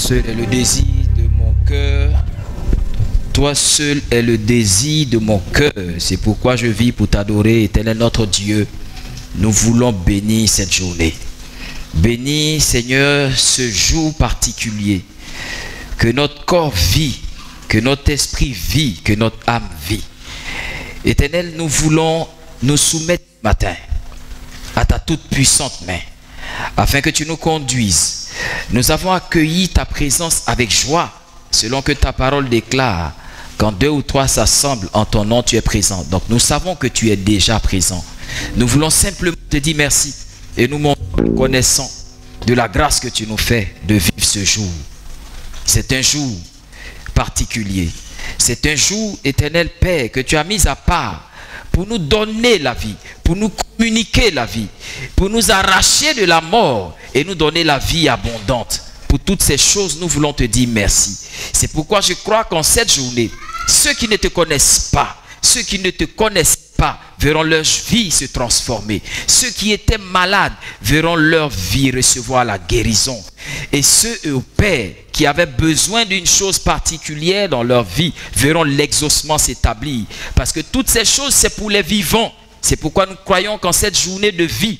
seul est le désir de mon cœur. Toi seul est le désir de mon cœur. C'est pourquoi je vis pour t'adorer, Éternel notre Dieu. Nous voulons bénir cette journée. Bénis, Seigneur, ce jour particulier. Que notre corps vit, que notre esprit vit, que notre âme vit. Éternel, nous voulons nous soumettre ce matin à ta toute puissante main, afin que tu nous conduises. Nous avons accueilli ta présence avec joie, selon que ta parole déclare, quand 2 ou 3 s'assemblent en ton nom, tu es présent. Donc nous savons que tu es déjà présent. Nous voulons simplement te dire merci et nous reconnaissons de la grâce que tu nous fais de vivre ce jour. C'est un jour particulier. C'est un jour, Éternel Père, que tu as mis à part pour nous donner la vie, pour nous communiquer la vie, pour nous arracher de la mort et nous donner la vie abondante. Pour toutes ces choses, nous voulons te dire merci. C'est pourquoi je crois qu'en cette journée, ceux qui ne te connaissent pas, ceux qui ne te connaissent pas, verront leur vie se transformer. Ceux qui étaient malades verront leur vie recevoir la guérison. Et ceux, au Père, qui avaient besoin d'une chose particulière dans leur vie, verront l'exaucement s'établir. Parce que toutes ces choses, c'est pour les vivants. C'est pourquoi nous croyons qu'en cette journée de vie,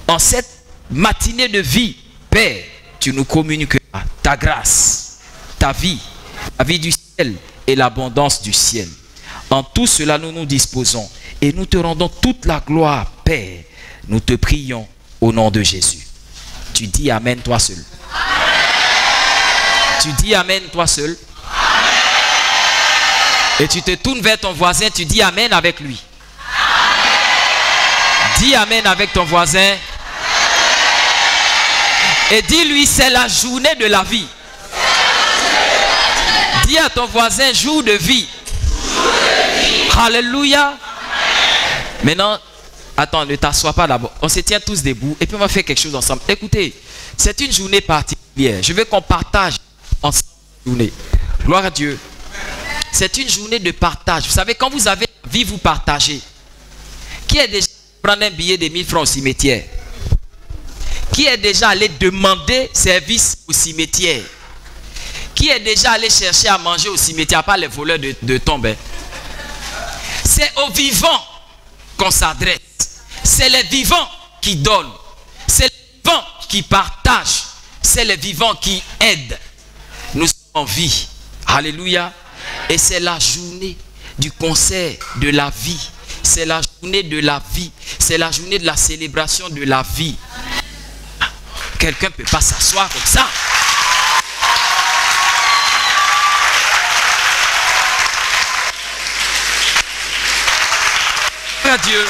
en cette matinée de vie, Père, tu nous communiqueras ta grâce, ta vie, la vie du ciel et l'abondance du ciel. En tout cela, nous nous disposons et nous te rendons toute la gloire, Père. Nous te prions au nom de Jésus. Tu dis Amen toi seul. Amen. Tu dis Amen toi seul. Amen. Et tu te tournes vers ton voisin, tu dis Amen avec lui. Amen. Dis Amen avec ton voisin. Amen. Et dis-lui, c'est la journée de la vie. Dis à ton voisin, jour de vie. Alléluia. Maintenant, attends, ne t'assois pas d'abord. On se tient tous debout et puis on va faire quelque chose ensemble. Écoutez, c'est une journée particulière. Je veux qu'on partage ensemble cette journée. Gloire à Dieu. C'est une journée de partage. Vous savez, quand vous avez envie, vous partagez. Qui est déjà prendre un billet de 1000 francs au cimetière? Qui est déjà allé demander service au cimetière? Qui est déjà allé chercher à manger au cimetière, pas les voleurs de tombes? C'est aux vivants qu'on s'adresse. C'est les vivants qui donnent. C'est les vivants qui partagent. C'est les vivants qui aident. Nous sommes en vie. Alléluia. Et c'est la journée du concert de la vie. C'est la journée de la vie. C'est la journée de la célébration de la vie. Quelqu'un ne peut pas s'asseoir comme ça. Gloire à Dieu.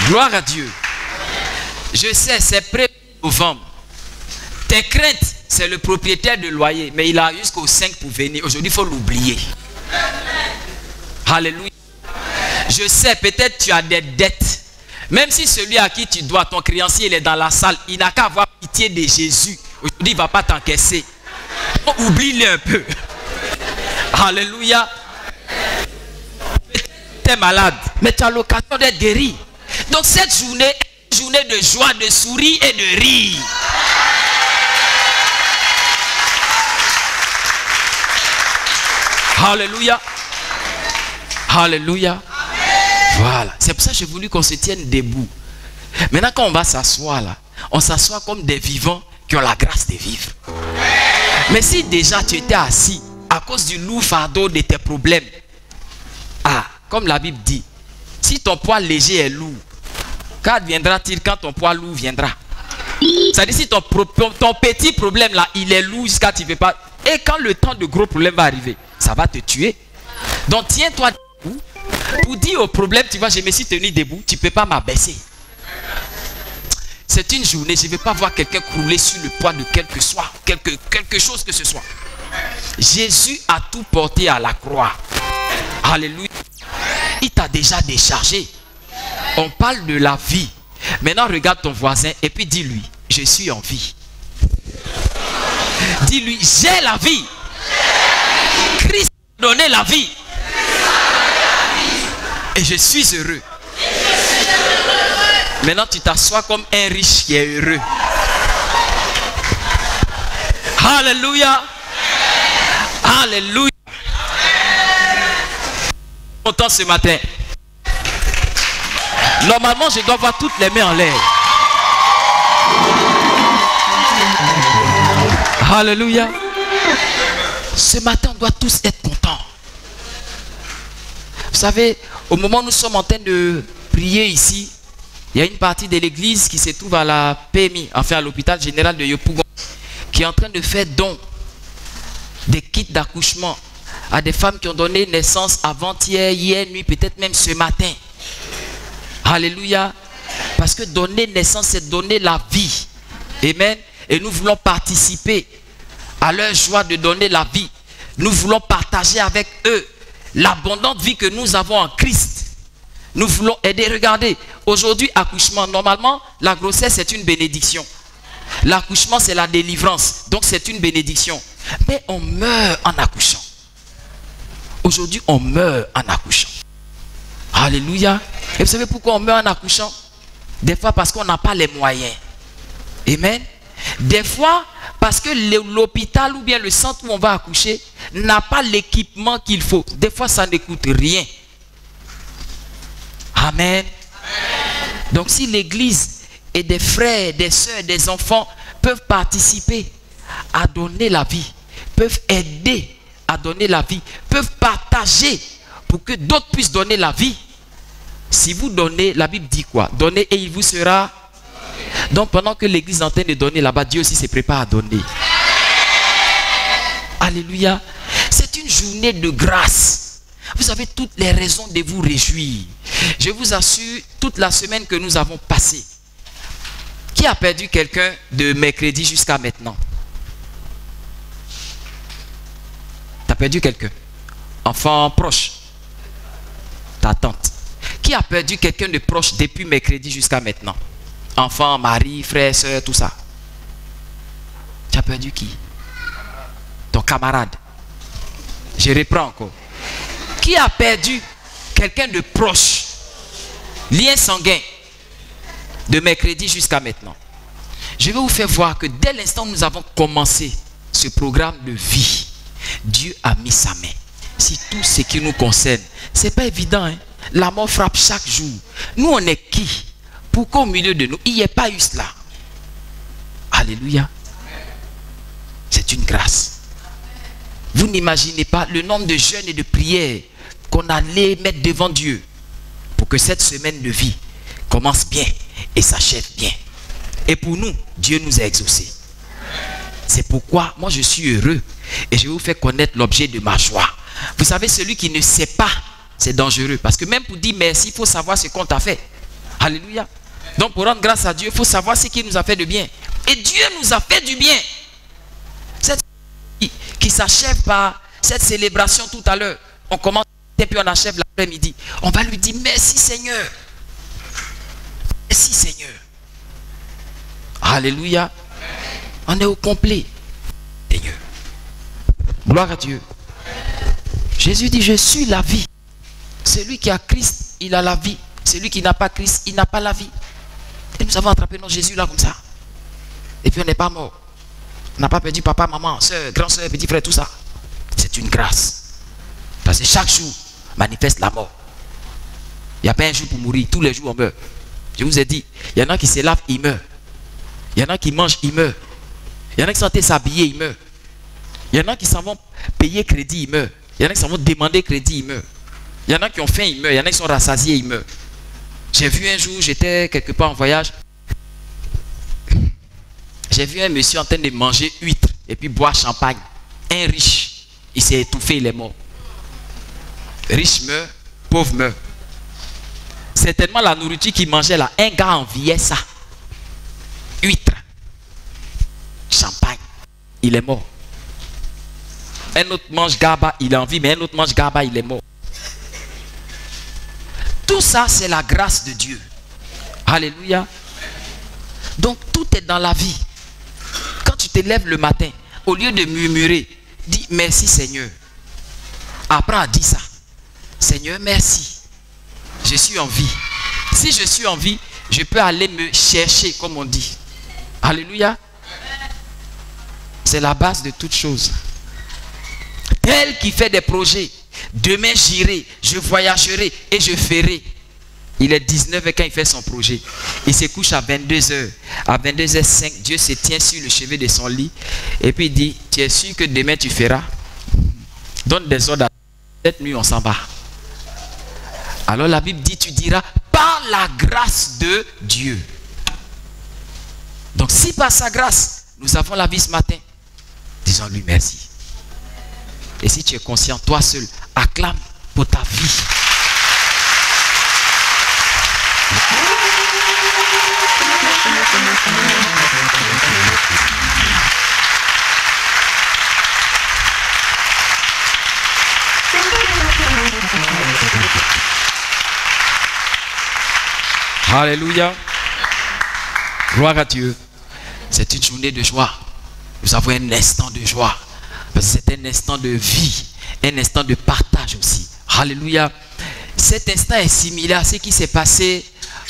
Gloire à Dieu. Je sais, c'est près novembre. Tes craintes, c'est le propriétaire de loyer, mais il a jusqu'au 5 pour venir. Aujourd'hui, il faut l'oublier. Alléluia. Je sais, peut-être tu as des dettes. Même si celui à qui tu dois, ton créancier, il est dans la salle, il n'a qu'à avoir pitié de Jésus. Aujourd'hui, il ne va pas t'encaisser. Oublie-le un peu. Alléluia. Tu es malade, mais tu as l'occasion d'être guéri. Donc cette journée est une journée de joie, de sourire et de rire. Alléluia. Alléluia. Voilà. C'est pour ça que j'ai voulu qu'on se tienne debout. Maintenant, quand on va s'asseoir là, on s'assoit comme des vivants qui ont la grâce de vivre. Mais si déjà tu étais assis à cause du lourd fardeau de tes problèmes, comme la Bible dit, si ton poids léger est lourd, quand viendra-t-il quand ton poids lourd viendra? C'est-à-dire si ton petit problème là, il est lourd jusqu'à tu ne peux pas. Et quand le temps de gros problème va arriver, ça va te tuer. Donc tiens-toi debout. Pour dire au problème, tu vois, je me suis tenu debout, tu ne peux pas m'abaisser. C'est une journée, je ne vais pas voir quelqu'un crouler sur le poids de quelque chose que ce soit. Jésus a tout porté à la croix. Alléluia. Il t'a déjà déchargé. On parle de la vie. Maintenant, regarde ton voisin et puis dis-lui, je suis en vie. Dis-lui, j'ai la vie. Christ a donné la vie. Et je suis heureux. Maintenant, tu t'assois comme un riche qui est heureux. Alléluia. Alléluia. Content ce matin. Normalement, je dois voir toutes les mains en l'air. Alléluia. Ce matin, on doit tous être contents. Vous savez, au moment où nous sommes en train de prier ici, il y a une partie de l'église qui se trouve à la PMI, enfin à l'hôpital général de Yopougon, qui est en train de faire don des kits d'accouchement à des femmes qui ont donné naissance avant-hier, hier nuit, peut-être même ce matin. Alléluia. Parce que donner naissance, c'est donner la vie. Amen. Et nous voulons participer à leur joie de donner la vie. Nous voulons partager avec eux l'abondante vie que nous avons en Christ. Nous voulons aider. Regardez, aujourd'hui, accouchement, normalement, la grossesse, c'est une bénédiction. L'accouchement, c'est la délivrance. Donc, c'est une bénédiction. Mais on meurt en accouchant. Aujourd'hui, on meurt en accouchant. Alléluia. Et vous savez pourquoi on meurt en accouchant? Des fois, parce qu'on n'a pas les moyens. Amen. Des fois, parce que l'hôpital ou bien le centre où on va accoucher n'a pas l'équipement qu'il faut. Des fois, ça ne coûte rien. Amen. Donc, si l'église et des frères, des sœurs, des enfants peuvent participer à donner la vie, peuvent aider à donner la vie, peuvent partager pour que d'autres puissent donner la vie. Si vous donnez, la Bible dit quoi? Donnez et il vous sera. Donc pendant que l'église est en train de donner là-bas, Dieu aussi se prépare à donner. Alléluia. C'est une journée de grâce. Vous avez toutes les raisons de vous réjouir. Je vous assure, toute la semaine que nous avons passée, qui a perdu quelqu'un de mercredi jusqu'à maintenant? Tu as perdu quelqu'un? Enfant proche? Ta tante? Qui a perdu quelqu'un de proche depuis mercredi jusqu'à maintenant? Enfant, mari, frère, soeur, tout ça. Tu as perdu qui? Ton camarade. Je reprends encore. Qui a perdu quelqu'un de proche, lien sanguin, de mercredi jusqu'à maintenant? Je vais vous faire voir que dès l'instant où nous avons commencé ce programme de vie, Dieu a mis sa main sur tout ce qui nous concerne. C'est pas évident, hein? La mort frappe chaque jour. Nous, on est qui? Pour qu'au milieu de nous, il n'y ait pas eu cela. Alléluia. C'est une grâce. Vous n'imaginez pas le nombre de jeûnes et de prières qu'on allait mettre devant Dieu pour que cette semaine de vie commence bien et s'achève bien. Et pour nous, Dieu nous a exaucés. C'est pourquoi moi je suis heureux et je vais vous faire connaître l'objet de ma joie. Vous savez, celui qui ne sait pas, c'est dangereux. Parce que même pour dire merci, il faut savoir ce qu'on t'a fait. Alléluia. Donc pour rendre grâce à Dieu, il faut savoir ce qu'il nous a fait de bien. Et Dieu nous a fait du bien. Cette qui s'achève par cette célébration tout à l'heure. On commence et puis on achève l'après-midi. On va lui dire merci Seigneur. Merci Seigneur. Alléluia. On est au complet. Seigneur. Gloire à Dieu. Jésus dit, je suis la vie. Celui qui a Christ, il a la vie. Celui qui n'a pas Christ, il n'a pas la vie. Et nous avons attrapé notre Jésus là comme ça. Et puis on n'est pas mort. On n'a pas perdu papa, maman, soeur, grand soeur, petit frère, tout ça. C'est une grâce. Parce que chaque jour manifeste la mort. Il n'y a pas un jour pour mourir. Tous les jours on meurt. Je vous ai dit, il y en a qui se lavent, ils meurent. Il y en a qui mangent, ils meurent. Il y en a qui sont s'habiller, ils meurent. Il y en a qui s'en vont payer crédit, ils meurent. Il y en a qui s'en vont demander crédit, ils meurent. Il y en a qui ont faim, ils meurent. Il y en a qui sont rassasiés, ils meurent. J'ai vu un jour, j'étais quelque part en voyage. J'ai vu un monsieur en train de manger huîtres et puis boire champagne. Un riche, il s'est étouffé, il est mort. Riche meurt, pauvre meurt. Certainement la nourriture qu'il mangeait là, un gars enviait ça. Huîtres, champagne, il est mort. Un autre mange gaba, il a envie, mais un autre mange gaba, il est mort. Tout ça, c'est la grâce de Dieu. Alléluia. Donc, tout est dans la vie. Quand tu te lèves le matin, au lieu de murmurer, dis merci Seigneur. Apprends à dire ça. Seigneur, merci. Je suis en vie. Si je suis en vie, je peux aller me chercher, comme on dit. Alléluia. C'est la base de toute chose. Tel qui fait des projets, demain j'irai, je voyagerai et je ferai. Il est 19h quand il fait son projet. Il se couche à 22h. À 22h05, Dieu se tient sur le chevet de son lit. Et puis il dit, tu es sûr que demain tu feras? Donne des ordres. Cette nuit on s'en va. Alors la Bible dit, tu diras, par la grâce de Dieu. Donc si par sa grâce, nous avons la vie ce matin, disons-lui merci. Et si tu es conscient, toi seul, acclame pour ta vie. Alléluia. Gloire à Dieu. C'est une journée de joie. Nous avons un instant de joie. Parce que c'est un instant de vie. Un instant de partage aussi. Alléluia. Cet instant est similaire à ce qui s'est passé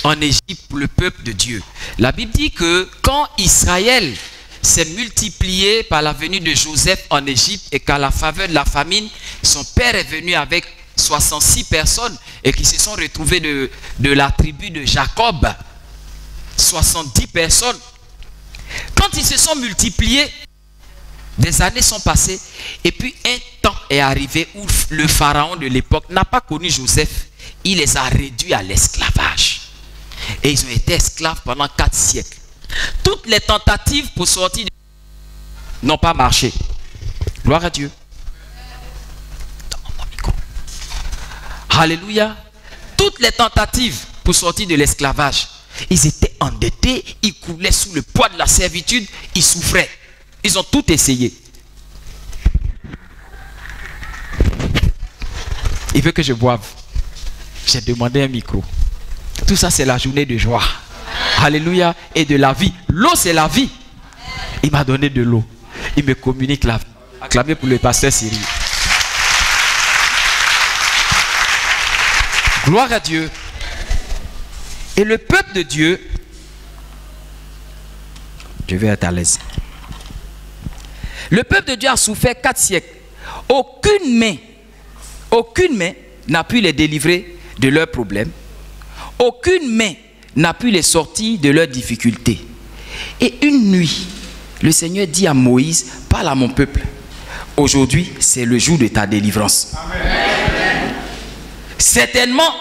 en Égypte pour le peuple de Dieu. La Bible dit que quand Israël s'est multiplié par la venue de Joseph en Égypte et qu'à la faveur de la famine, son père est venu avec 66 personnes et qui se sont retrouvées de la tribu de Jacob. 70 personnes. Quand ils se sont multipliés, des années sont passées et puis un temps est arrivé où le pharaon de l'époque n'a pas connu Joseph. Il les a réduits à l'esclavage. Et ils ont été esclaves pendant 4 siècles. Toutes les tentatives pour sortir n'ont pas marché. Gloire à Dieu. Alléluia. Toutes les tentatives pour sortir de l'esclavage, ils étaient endettés, ils coulaient sous le poids de la servitude, ils souffraient. Ils ont tout essayé. Il veut que je boive. J'ai demandé un micro. Tout ça, c'est la journée de joie. Alléluia. Et de la vie. L'eau, c'est la vie. Il m'a donné de l'eau. Il me communique la vie. Acclamez pour le pasteur Cyril. Gloire à Dieu. Et le peuple de Dieu, je vais être à l'aise. Le peuple de Dieu a souffert 4 siècles. Aucune main n'a pu les délivrer de leurs problèmes. Aucune main n'a pu les sortir de leurs difficultés. Et une nuit, le Seigneur dit à Moïse, parle à mon peuple. Aujourd'hui, c'est le jour de ta délivrance. Amen. Certainement,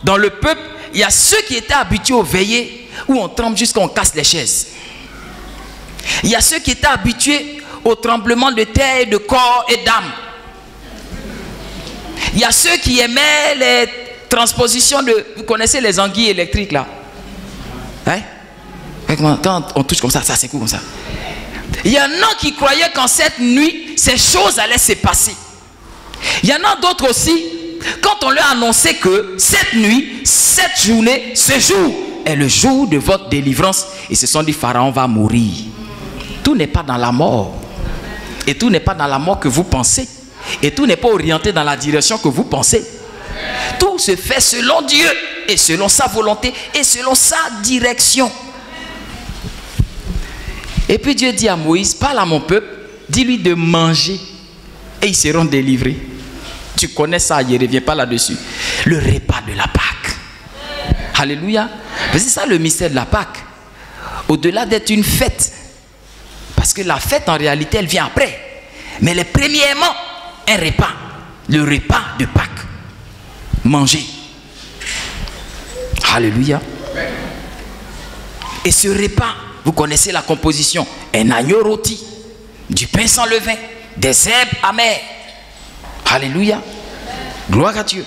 dans le peuple, il y a ceux qui étaient habitués aux veillées où on tremble jusqu'à on casse les chaises. Il y a ceux qui étaient habitués au tremblement de terre, de corps et d'âme. Il y a ceux qui aimaient les transpositions de... Vous connaissez les anguilles électriques là? Hein? Quand on touche comme ça, ça secoue comme ça. Il y en a qui croyaient qu'en cette nuit, ces choses allaient se passer. Il y en a d'autres aussi, quand on leur annonçait que cette nuit, cette journée, ce jour est le jour de votre délivrance, ils se sont dit, Pharaon va mourir. Tout n'est pas dans la mort. Et tout n'est pas dans la mort que vous pensez. Et tout n'est pas orienté dans la direction que vous pensez. Tout se fait selon Dieu et selon sa volonté et selon sa direction. Et puis Dieu dit à Moïse, parle à mon peuple, dis-lui de manger et ils seront délivrés. Tu connais ça, il ne revient pas là-dessus. Le repas de la Pâque. Alléluia. C'est ça le mystère de la Pâque. Au-delà d'être une fête, parce que la fête en réalité elle vient après. Mais elle est premièrement un repas. Le repas de Pâques. Manger. Alléluia. Et ce repas, vous connaissez la composition. Un agneau rôti, du pain sans levain, des herbes amères. Alléluia. Gloire à Dieu.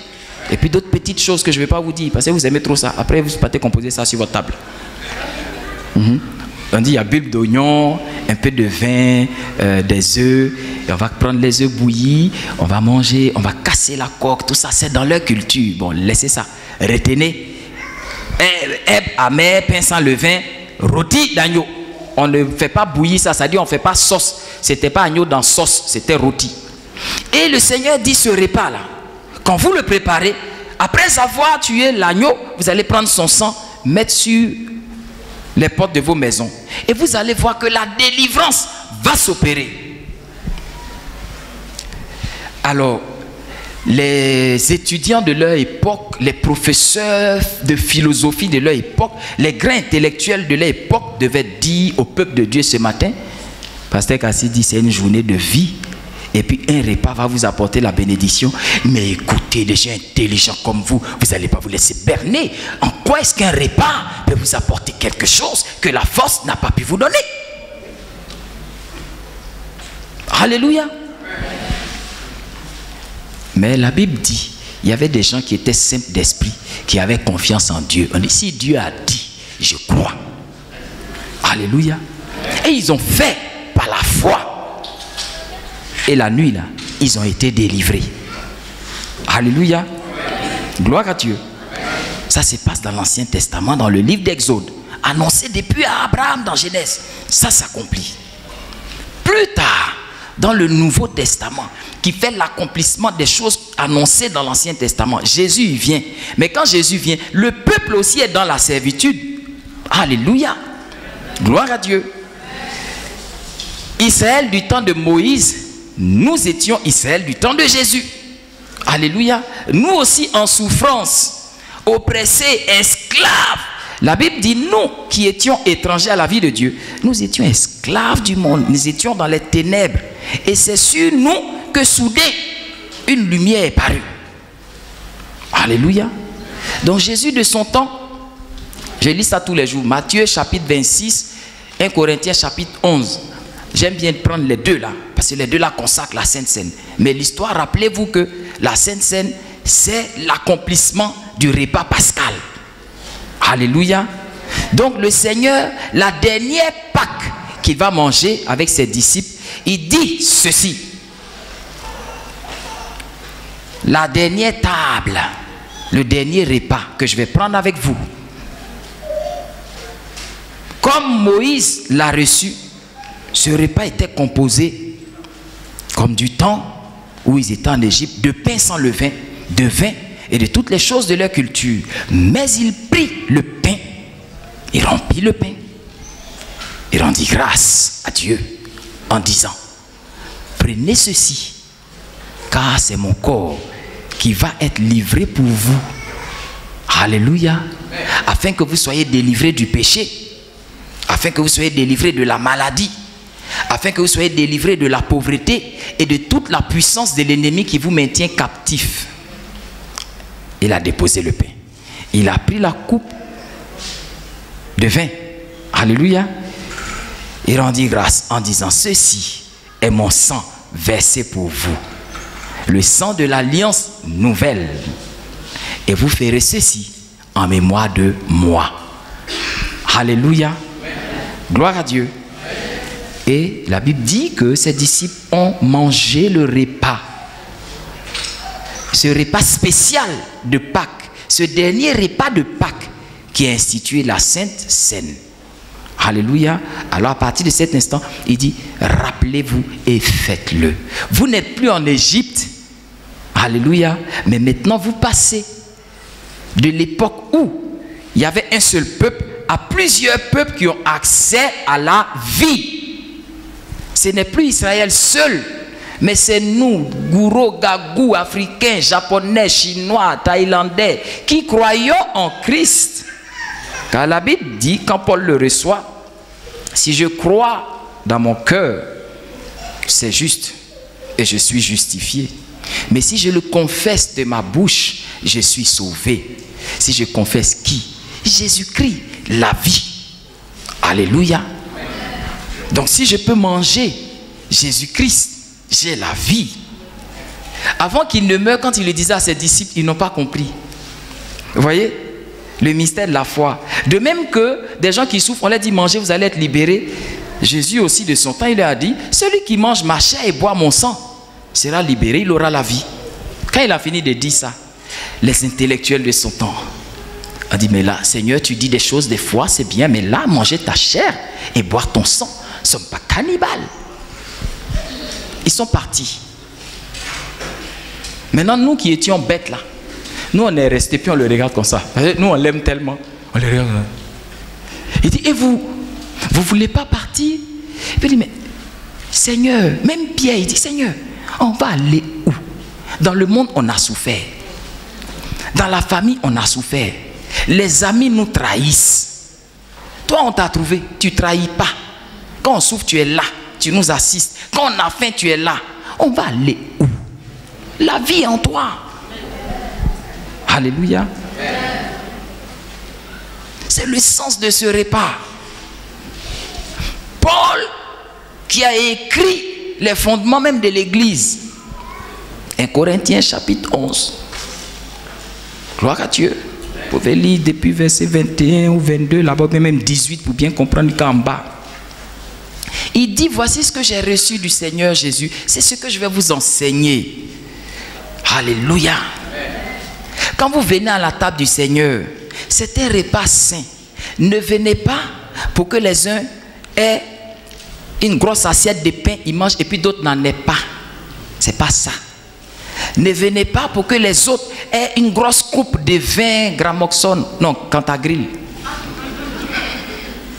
Et puis d'autres petites choses que je ne vais pas vous dire, parce que vous aimez trop ça. Après, vous partez composer ça sur votre table. On dit il y a bulbe d'oignon, un peu de vin, des œufs. Et on va prendre les œufs bouillis, on va manger, on va casser la coque. Tout ça, c'est dans leur culture. Bon, laissez ça. Retenez. Herbes amères, pain sans levain, rôti d'agneau. On ne fait pas bouillir ça, ça dit on ne fait pas sauce. C'était pas agneau dans sauce, c'était rôti. Et le Seigneur dit ce repas-là, quand vous le préparez, après avoir tué l'agneau, vous allez prendre son sang, mettre sur les portes de vos maisons. Et vous allez voir que la délivrance va s'opérer. Alors, les étudiants de leur époque, les professeurs de philosophie de leur époque, les grands intellectuels de leur époque devaient dire au peuple de Dieu ce matin, Pasteur Kassi dit c'est une journée de vie, et puis un repas va vous apporter la bénédiction. Mais écoutez, les gens intelligents comme vous, vous n'allez pas vous laisser berner. En quoi est-ce qu'un repas peut vous apporter quelque chose que la force n'a pas pu vous donner? Alléluia. Mais la Bible dit, il y avait des gens qui étaient simples d'esprit, qui avaient confiance en Dieu. On dit, si Dieu a dit, je crois. Alléluia. Et ils ont fait par la foi. Et la nuit, là, ils ont été délivrés. Alléluia. Gloire à Dieu. Ça se passe dans l'Ancien Testament, dans le livre d'Exode. Annoncé depuis Abraham dans Genèse. Ça s'accomplit. Plus tard, dans le Nouveau Testament, qui fait l'accomplissement des choses annoncées dans l'Ancien Testament, Jésus y vient. Mais quand Jésus vient, le peuple aussi est dans la servitude. Alléluia. Gloire à Dieu. Israël du temps de Moïse, nous étions Israël du temps de Jésus. Alléluia. Nous aussi en souffrance, oppressés, esclaves. La Bible dit, nous qui étions étrangers à la vie de Dieu, nous étions esclaves du monde, nous étions dans les ténèbres. Et c'est sur nous que soudain, une lumière est parue. Alléluia. Donc Jésus de son temps, je lis ça tous les jours, Matthieu chapitre 26, 1 Corinthiens chapitre 11. J'aime bien prendre les deux là, parce que les deux là consacrent la Sainte Seine. Mais l'histoire, rappelez-vous que la Sainte Seine, c'est l'accomplissement du repas pascal. Alléluia. Donc le Seigneur, la dernière Pâque qu'il va manger avec ses disciples, il dit ceci. La dernière table, le dernier repas que je vais prendre avec vous, comme Moïse l'a reçu, ce repas était composé comme du temps où ils étaient en Égypte, de pain sans levain, de vin et de toutes les choses de leur culture. Mais il prit le pain, il rompit le pain, il rendit grâce à Dieu en disant, prenez ceci, car c'est mon corps qui va être livré pour vous. Alléluia. Afin que vous soyez délivrés du péché, afin que vous soyez délivrés de la maladie, afin que vous soyez délivrés de la pauvreté et de toute la puissance de l'ennemi qui vous maintient captif. Il a déposé le pain. Il a pris la coupe de vin. Alléluia. Il rendit grâce en disant, ceci est mon sang versé pour vous, le sang de l'alliance nouvelle. Et vous ferez ceci en mémoire de moi. Alléluia. Gloire à Dieu. Et la Bible dit que ses disciples ont mangé le repas. Ce repas spécial de Pâques, ce dernier repas de Pâques qui a institué la Sainte Seine. Alléluia. Alors à partir de cet instant, il dit, rappelez-vous et faites-le. Vous n'êtes plus en Égypte. Alléluia. Mais maintenant vous passez de l'époque où il y avait un seul peuple à plusieurs peuples qui ont accès à la vie. Ce n'est plus Israël seul, mais c'est nous, Gouro, Gagou, Africains, Japonais, Chinois, Thaïlandais, qui croyons en Christ. Car la Bible dit, quand Paul le reçoit, si je crois dans mon cœur, c'est juste et je suis justifié. Mais si je le confesse de ma bouche, je suis sauvé. Si je confesse qui? Jésus-Christ, la vie. Alléluia. Donc si je peux manger Jésus-Christ, j'ai la vie. Avant qu'il ne meure, quand il le disait à ses disciples, ils n'ont pas compris. Vous voyez? Le mystère de la foi. De même que des gens qui souffrent, on leur dit mangez, vous allez être libérés. Jésus aussi de son temps, il leur a dit, celui qui mange ma chair et boit mon sang sera libéré, il aura la vie. Quand il a fini de dire ça, les intellectuels de son temps ont dit, mais là, Seigneur, tu dis des choses des fois, c'est bien, mais là, manger ta chair et boire ton sang, ne sommes pas cannibales. Ils sont partis. Maintenant, nous qui étions bêtes là, nous on est restés puis on le regarde comme ça. Nous on l'aime tellement. On les regarde. Il dit, et vous ne voulez pas partir? Il dit, mais Seigneur, même Pierre, il dit, Seigneur, on va aller où? Dans le monde, on a souffert. Dans la famille, on a souffert. Les amis nous trahissent. Toi, on t'a trouvé, tu ne trahis pas. Quand on souffre, tu es là, tu nous assistes. Quand on a faim, tu es là. On va aller où? La vie est en toi. Alléluia. C'est le sens de ce repas. Paul, qui a écrit les fondements même de l'église. 1 Corinthiens chapitre 11. Gloire à Dieu. Vous pouvez lire depuis verset 21 ou 22, là-bas même 18 pour bien comprendre qu'en bas. Il dit, voici ce que j'ai reçu du Seigneur Jésus. C'est ce que je vais vous enseigner. Alléluia. Quand vous venez à la table du Seigneur, c'est un repas saint. Ne venez pas pour que les uns aient une grosse assiette de pain, ils mangent et puis d'autres n'en aient pas. C'est pas ça. Ne venez pas pour que les autres aient une grosse coupe de vin Gramoxone. Non, Cantagril.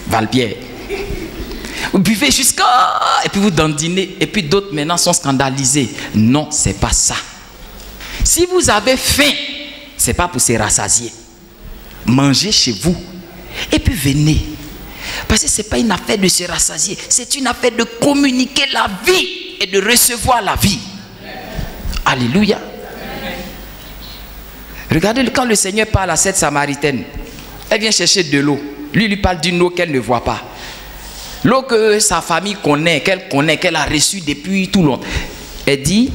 Valpierre. Vous buvez jusqu'à... et puis vous dandinez. Et puis d'autres maintenant sont scandalisés. Non, c'est pas ça. Si vous avez faim, c'est pas pour se rassasier. Mangez chez vous. Et puis venez. Parce que ce n'est pas une affaire de se rassasier. C'est une affaire de communiquer la vie et de recevoir la vie. Alléluia. Regardez quand le Seigneur parle à cette Samaritaine. Elle vient chercher de l'eau. Lui parle d'une eau qu'elle ne voit pas. L'eau que sa famille connaît, qu'elle a reçue depuis tout longtemps. Elle dit,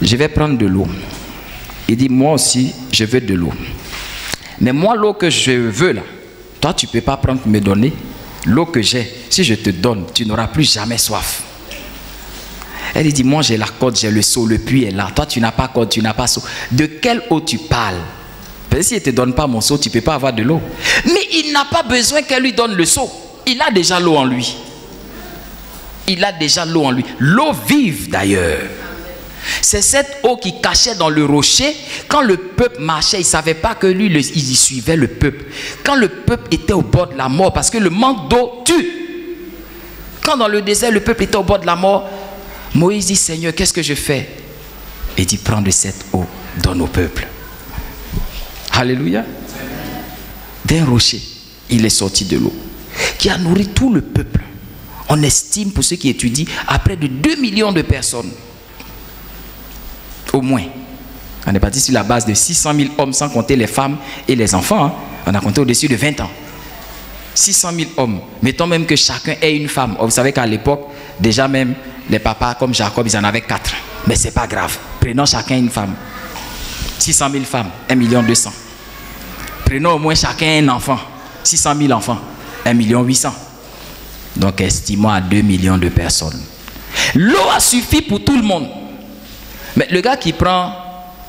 je vais prendre de l'eau. Il dit, moi aussi, je veux de l'eau. Mais moi, l'eau que je veux là, toi, tu ne peux pas prendre pour me donner. L'eau que j'ai, si je te donne, tu n'auras plus jamais soif. Elle dit, moi j'ai la corde, j'ai le seau, le puits est là. Toi tu n'as pas corde, tu n'as pas seau. De quelle eau tu parles? Parce que si elle ne te donne pas mon seau, tu ne peux pas avoir de l'eau. Mais il n'a pas besoin qu'elle lui donne le seau. Il a déjà l'eau en lui. Il a déjà l'eau en lui. L'eau vive d'ailleurs. C'est cette eau qui cachait dans le rocher. Quand le peuple marchait, il ne savait pas que lui, il suivait le peuple. Quand le peuple était au bord de la mort, parce que le manque d'eau tue. Quand dans le désert, le peuple était au bord de la mort, Moïse dit, Seigneur, qu'est-ce que je fais? Il dit, prends de cette eau, donne au peuple. Alléluia. D'un rocher, il est sorti de l'eau, qui a nourri tout le peuple. On estime, pour ceux qui étudient, à près de 2 millions de personnes. Au moins. On est parti sur la base de 600 000 hommes, sans compter les femmes et les enfants. Hein. On a compté au-dessus de 20 ans. 600 000 hommes. Mettons même que chacun ait une femme. Vous savez qu'à l'époque, déjà même, les papas comme Jacob, ils en avaient 4. Mais ce n'est pas grave. Prenons chacun une femme. 600 000 femmes, 1 200 000. Prenons au moins chacun un enfant. 600 000 enfants, 1 800 000. Donc estimons à 2 millions de personnes. L'eau a suffi pour tout le monde. Mais le gars qui prend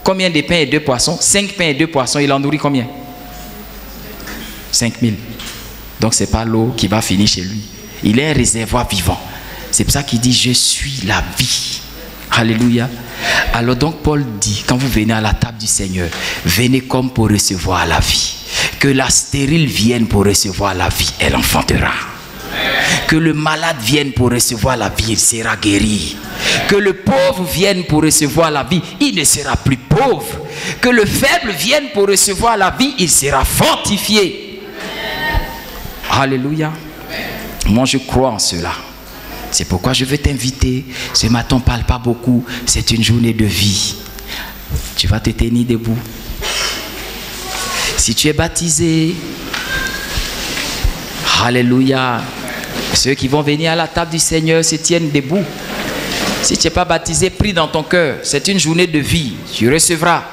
combien de pains et 2 poissons? 5 pains et 2 poissons, il en nourrit combien? 5 000. Donc ce n'est pas l'eau qui va finir chez lui. Il est un réservoir vivant. C'est pour ça qu'il dit, je suis la vie. Alléluia. Alors donc Paul dit, quand vous venez à la table du Seigneur, venez comme pour recevoir la vie. Que la stérile vienne pour recevoir la vie, elle enfantera. Que le malade vienne pour recevoir la vie, il sera guéri. Que le pauvre vienne pour recevoir la vie, il ne sera plus pauvre. Que le faible vienne pour recevoir la vie, il sera fortifié. Alléluia. Moi je crois en cela. C'est pourquoi je veux t'inviter. Ce matin on ne parle pas beaucoup. C'est une journée de vie. Tu vas te tenir debout. Si tu es baptisé, alléluia. Ceux qui vont venir à la table du Seigneur se tiennent debout. Si tu n'es pas baptisé, prie dans ton cœur. C'est une journée de vie. Tu recevras.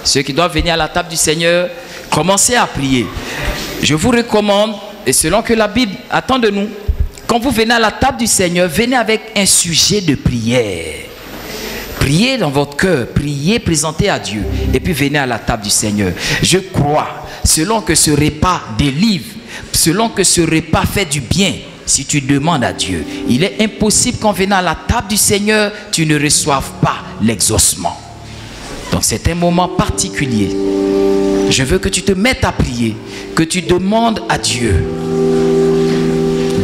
Ceux qui doivent venir à la table du Seigneur, commencez à prier. Je vous recommande, et selon que la Bible attend de nous, quand vous venez à la table du Seigneur, venez avec un sujet de prière. Priez dans votre cœur, priez, présentez à Dieu. Et puis venez à la table du Seigneur. Je crois, selon que ce repas délivre, selon que ce repas fait du bien, si tu demandes à Dieu, il est impossible qu'en venant à la table du Seigneur, tu ne reçoives pas l'exaucement. Donc c'est un moment particulier. Je veux que tu te mettes à prier, que tu demandes à Dieu.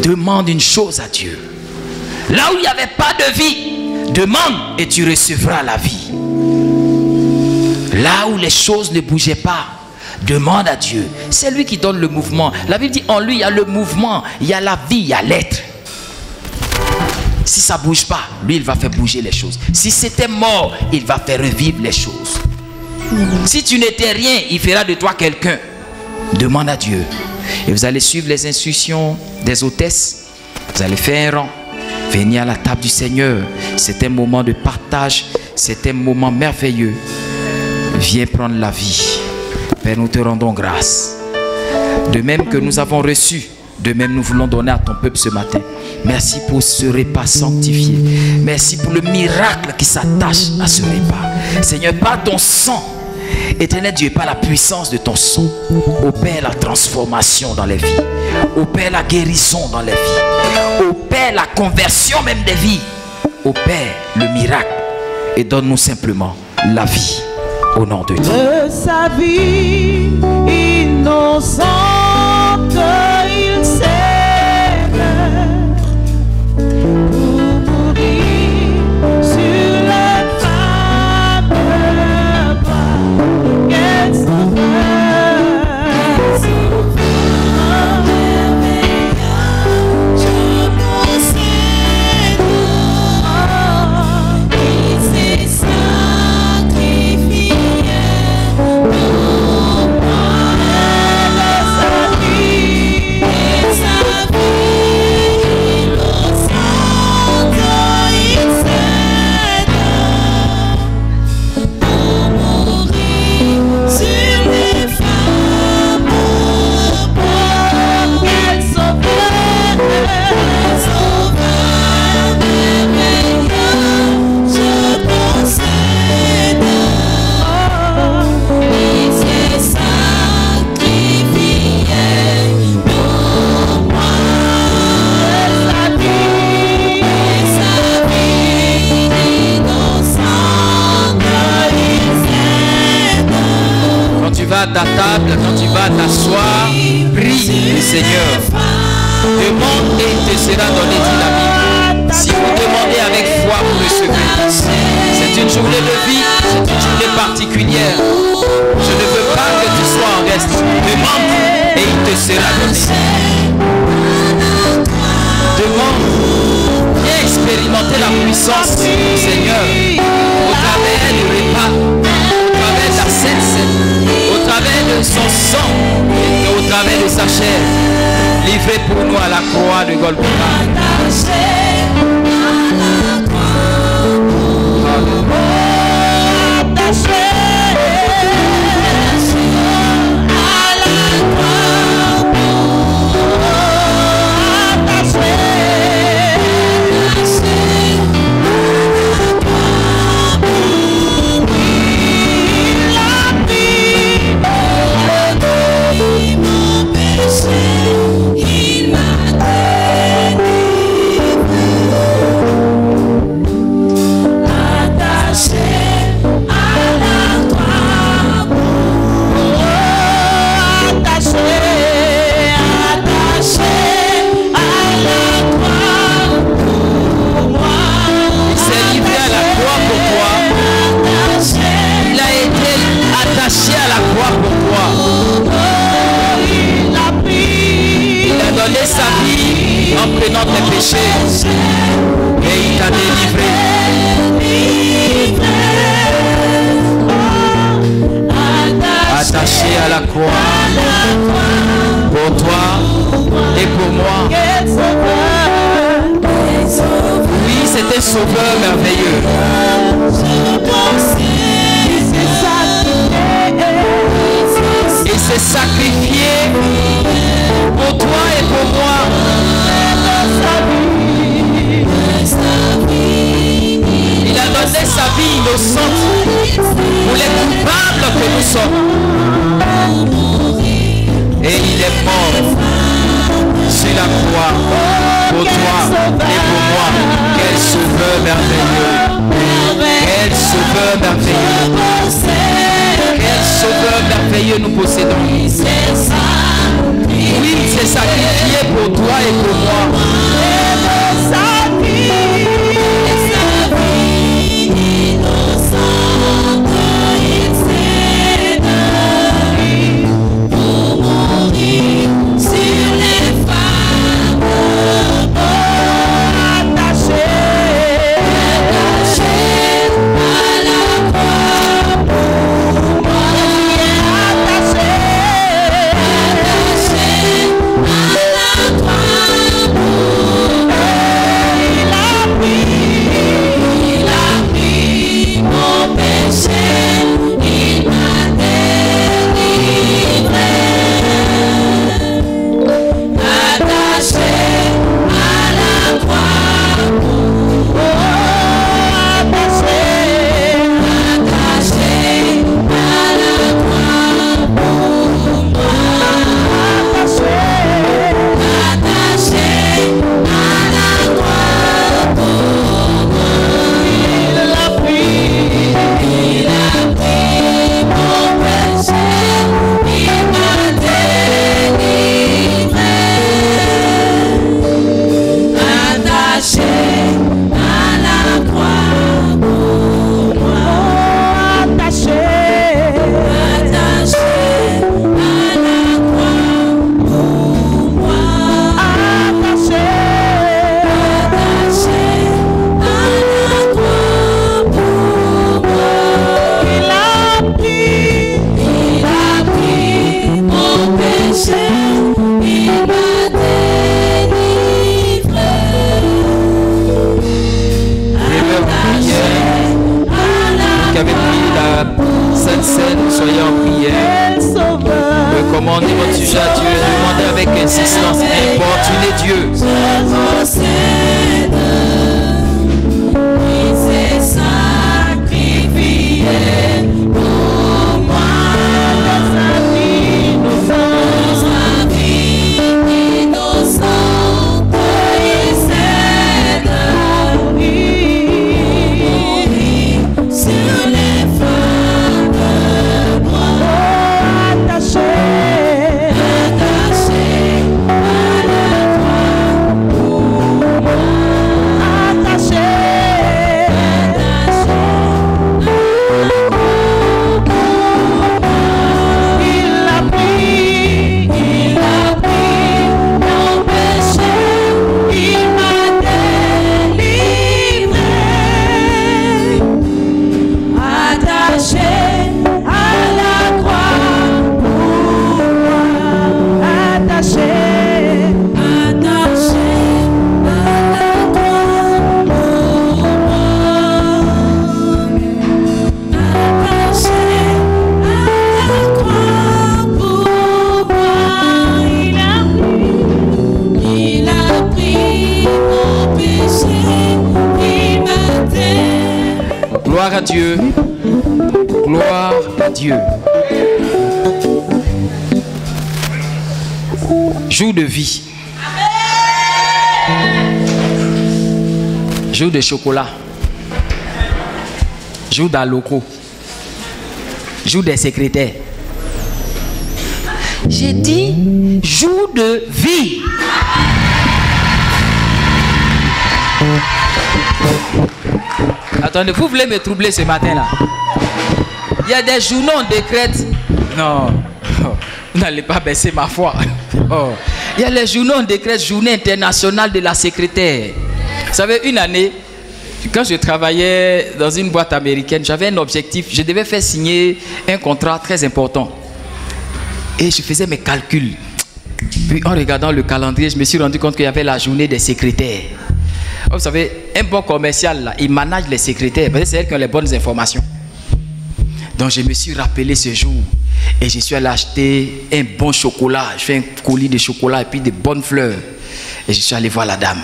Demande une chose à Dieu. Là où il n'y avait pas de vie, demande et tu recevras la vie. Là où les choses ne bougeaient pas, demande à Dieu. C'est lui qui donne le mouvement. La Bible dit en lui il y a le mouvement, il y a la vie, il y a l'être. Si ça ne bouge pas, lui il va faire bouger les choses. Si c'était mort, il va faire revivre les choses. Si tu n'étais rien, il fera de toi quelqu'un. Demande à Dieu. Et vous allez suivre les instructions des hôtesses. Vous allez faire un rang. Venez à la table du Seigneur. C'est un moment de partage. C'est un moment merveilleux. Viens prendre la vie. Père, nous te rendons grâce. De même que nous avons reçu, de même nous voulons donner à ton peuple ce matin. Merci pour ce repas sanctifié. Merci pour le miracle qui s'attache à ce repas. Seigneur, par ton sang, Éternel Dieu, par la puissance de ton sang, opère la transformation dans les vies. Opère la guérison dans les vies. Opère la conversion même des vies. Opère le miracle et donne-nous simplement la vie. Au nom de Dieu. De sa vie innocente, il s'aime pour mourir sur le fameux bois. Quel sauveur, je possède. Il s'est sacrifié. À ta table, quand tu vas t'asseoir, prie le Seigneur. Demande et il te sera donné, dit la Bible. Si vous demandez avec foi, vous recevrez. C'est une journée de vie, c'est une journée particulière. Je ne veux pas que tu sois en reste. Demande et il te sera donné. Demande. Viens expérimenter la puissance du Seigneur au travers du repas, au travers de la Sainte Seine, au travers de son sang et au travers de sa chair, livré pour nous à la croix de Golgotha. Tes péchés et il t'a délivré. Attaché à la croix pour toi et pour moi. Oui, c'est un sauveur merveilleux. Il s'est sacrifié pour toi et pour moi. Il a donné sa vie innocente pour les coupables que nous sommes. Et il est mort sur la croix pour toi et pour moi. Quel sauveur merveilleux. Quel sauveur merveilleux. Quel sauveur merveilleux. merveilleux nous possédons. Il s'est sacrifié. Oui, il s'est sacrifié pour toi et pour moi. Sa vie innocente, il s'est donné pour mourir sur les fardeaux, attaché à la croix pour moi, attaché à la croix pour moi. Il a pris mon péché, il m'a délivré. Attaché à la croix pour moi, attaché à la croix pour moi, attaché à la croix pour moi. Il a pris mon péché, il m'a délivré. Attaché à la croix pour moi, attaché à la croix pour moi, attaché à la croix pour moi. Il a pris mon péché, il m'a délivré. Qui avait pris la Sainte Seine, soyez en prière. Recommandez votre sujet à Dieu, demandez avec insistance, importunez Dieu. Je possède, il s'est sacrifié pour moi. Sa vie innocente, il s'est donné sur les fardeaux, attaché à la croix pour moi, attaché à la croix pour moi. Il a pris mon péché, il m'a délivré. Attaché à la croix pour moi, attaché à la croix pour moi, attaché à la croix pour moi. Il a pris mon péché, il m'a délivré. Gloire à Dieu. Gloire à Dieu. Jour de vie. Jour de chocolat. Jour d'aloco. Jour des secrétaires. J'ai dit jour de vie. Attendez, vous voulez me troubler ce matin-là? Il y a des journées on décrète. Non, vous n'allez pas baisser ma foi. Oh. Il y a les journées on décrète journée internationale de la secrétaire. Vous savez, une année, quand je travaillais dans une boîte américaine, j'avais un objectif. Je devais faire signer un contrat très important. Et je faisais mes calculs. Puis en regardant le calendrier, je me suis rendu compte qu'il y avait la journée des secrétaires. Vous savez, un bon commercial, là, il manage les secrétaires. Parce que c'est elles qui ont les bonnes informations. Donc je me suis rappelé ce jour. Et je suis allé acheter un bon chocolat. Je fais un colis de chocolat et puis de bonnes fleurs. Et je suis allé voir la dame.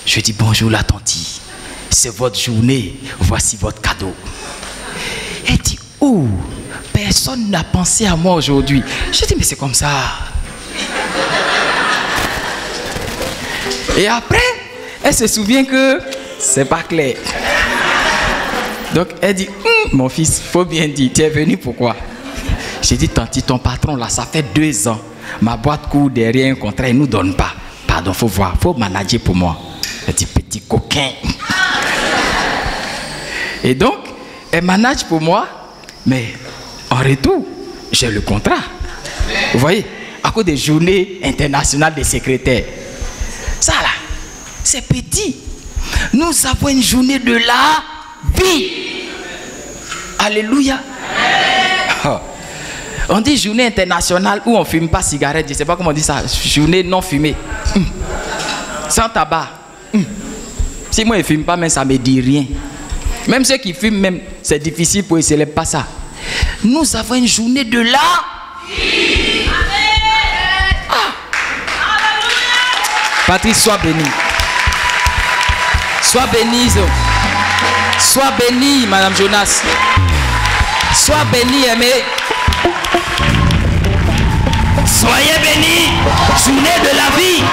Je lui ai dit, bonjour la tantie. C'est votre journée. Voici votre cadeau. Elle dit, oh, personne n'a pensé à moi aujourd'hui. Je dis, mais c'est comme ça. Et après, elle se souvient que c'est pas clair. Donc elle dit, mon fils, faut bien dire, tu es venu pourquoi? J'ai dit, tanti, ton patron là, ça fait 2 ans. Ma boîte court derrière un contrat, il ne nous donne pas. Pardon, faut voir, faut manager pour moi. Elle dit, petit coquin. Et donc, elle manage pour moi, mais en retour, j'ai le contrat. Vous voyez, à cause des journées internationales des secrétaires. Ça là, c'est petit. Nous avons une journée de la vie. Alléluia. Oh. On dit journée internationale où on ne fume pas cigarette. Je ne sais pas comment on dit ça. Journée non fumée. Sans tabac. Si moi je ne fume pas, mais ça ne me dit rien. Même ceux qui fument, même, c'est difficile pour eux, ce n'est pas ça. Nous avons une journée de la vie. Patrice, sois béni. Sois béni. Sois béni, Madame Jonas. Sois béni, aimé. Soyez bénis. Journée de la vie.